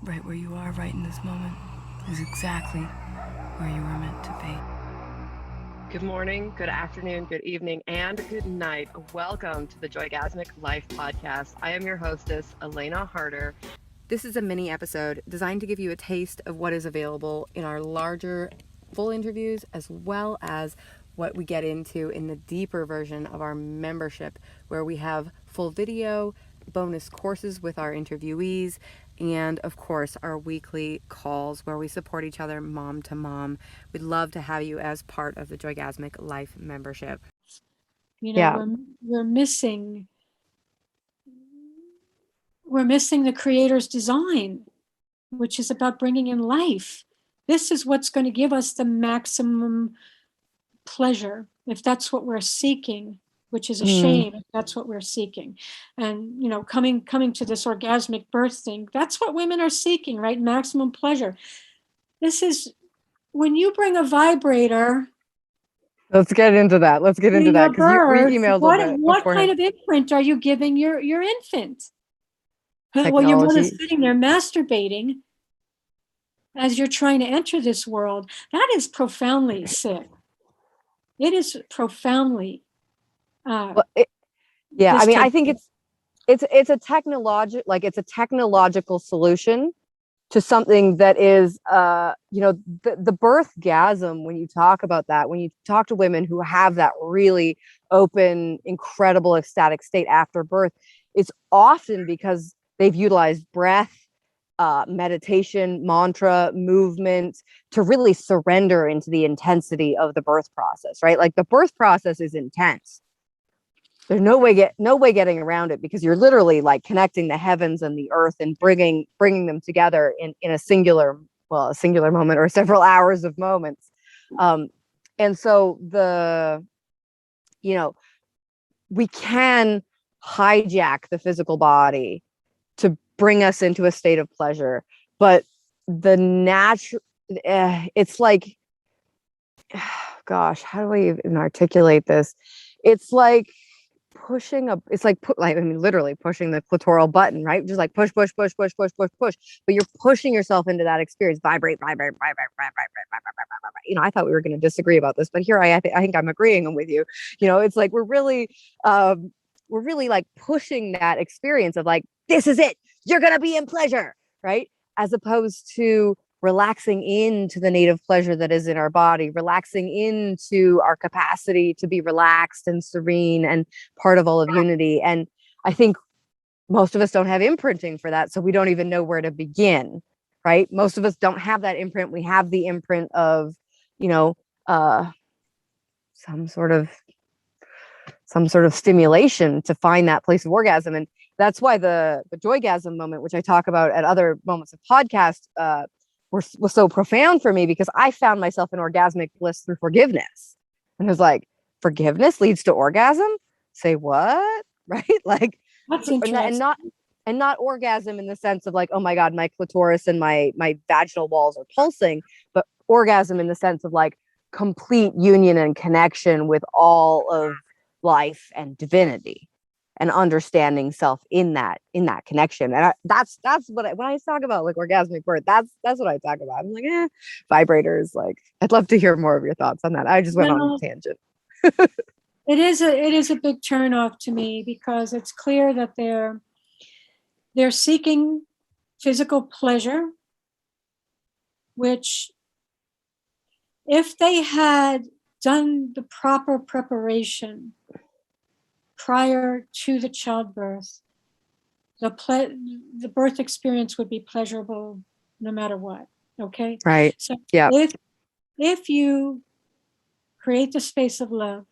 right where you are right in this moment is exactly where you were meant to be. Good morning, good afternoon, good evening, and good night. Welcome to the Joygasmic Life Podcast. I am your hostess, Elena Harder. This is a mini episode designed to give you a taste of what is available in our larger full interviews, as well as what we get into in the deeper version of our membership, where we have full video, bonus courses with our interviewees, and of course our weekly calls where we support each other mom to mom. We'd love to have you as part of the Joygasmic Life membership. We're missing the creator's design, which is about bringing in life. This is what's going to give us the maximum pleasure, if that's what we're seeking, which is a shame if that's what we're seeking. And, coming to this orgasmic birth thing, that's what women are seeking, right? Maximum pleasure. This is when you bring a vibrator. Let's get into that. Because we emailed what kind of imprint are you giving your infant? Technology. Well, your mother's sitting there masturbating as you're trying to enter this world. That is profoundly sick. It is profoundly. I think it's a technological solution to something that is, the birth gasm. When you talk about that, when you talk to women who have that really open, incredible, ecstatic state after birth, it's often because they've utilized breath, meditation, mantra, movement to really surrender into the intensity of the birth process, right? Like the birth process is intense. There's no way getting around it, because you're literally like connecting the heavens and the earth and bringing them together in a singular moment, or several hours of moments. And so we can hijack the physical body to bring us into a state of pleasure, but the natural, it's like, gosh, how do I even articulate this? It's like literally pushing the clitoral button, right? Just like push. But you're pushing yourself into that experience. Vibrate. I thought we were going to disagree about this, but here I think I'm agreeing with you. It's like we're really like pushing that experience of like, this is it. You're going to be in pleasure, right? As opposed to relaxing into the native pleasure that is in our body, relaxing into our capacity to be relaxed and serene and part of all of unity. And I think most of us don't have imprinting for that, so we don't even know where to begin, right? Most of us don't have that imprint. We have the imprint of, some sort of stimulation to find that place of orgasm. And that's why the joygasm moment, which I talk about at other moments of podcast, was so profound for me, because I found myself in orgasmic bliss through forgiveness. And it was like, forgiveness leads to orgasm? Say what? Right? Like, that's interesting. And not orgasm in the sense of like, oh my God, my clitoris and my vaginal walls are pulsing, but orgasm in the sense of like complete union and connection with all of life and divinity, and understanding self in that connection. And that's what when I talk about like orgasmic birth, that's what I talk about. I'm like, vibrators. Like, I'd love to hear more of your thoughts on that. I just went on a tangent. It is a big turnoff to me, because it's clear that they're seeking physical pleasure, which, if they had done the proper preparation prior to the childbirth, the birth experience would be pleasurable no matter what. Okay. Right. So yeah. If you create the space of love,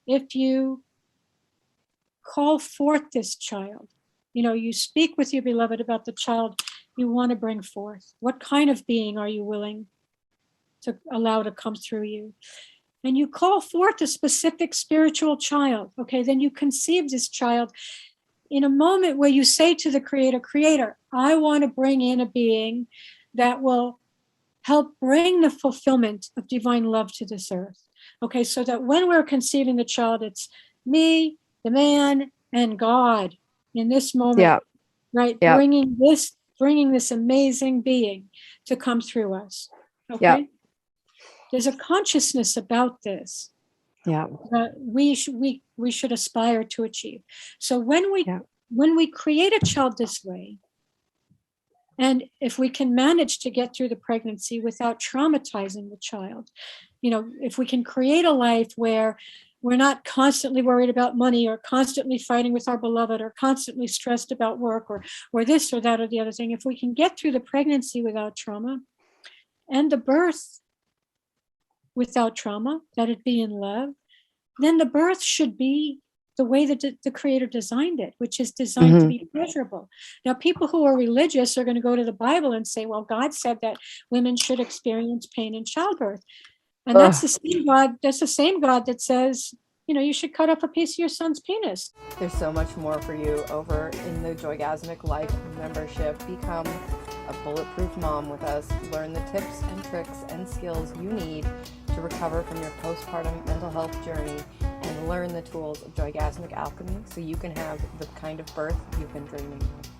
if you call forth this child, you speak with your beloved about the child you want to bring forth. What kind of being are you willing to allow to come through you? And you call forth a specific spiritual child. Okay, then you conceive this child in a moment where you say to the creator, I want to bring in a being that will help bring the fulfillment of divine love to this earth. Okay, so that when we're conceiving the child, it's me, the man, and God in this moment, right? Bringing this bringing this amazing being to come through us. Okay. Yeah. There's a consciousness about this Yeah. that we should aspire to achieve. So when we Yeah. create a child this way, and if we can manage to get through the pregnancy without traumatizing the child, if we can create a life where we're not constantly worried about money or constantly fighting with our beloved or constantly stressed about work or this or that or the other thing, if we can get through the pregnancy without trauma and the birth without trauma, that it be in love, then the birth should be the way that the Creator designed it, which is designed to be pleasurable. Now, people who are religious are going to go to the Bible and say, well, God said that women should experience pain in childbirth. And that's the same God. That's the same God that says, you should cut off a piece of your son's penis. There's so much more for you over in the Joygasmic Life membership. Become a bulletproof mom with us. Learn the tips and tricks and skills you need to recover from your postpartum mental health journey, and learn the tools of Joygasmic alchemy so you can have the kind of birth you've been dreaming of.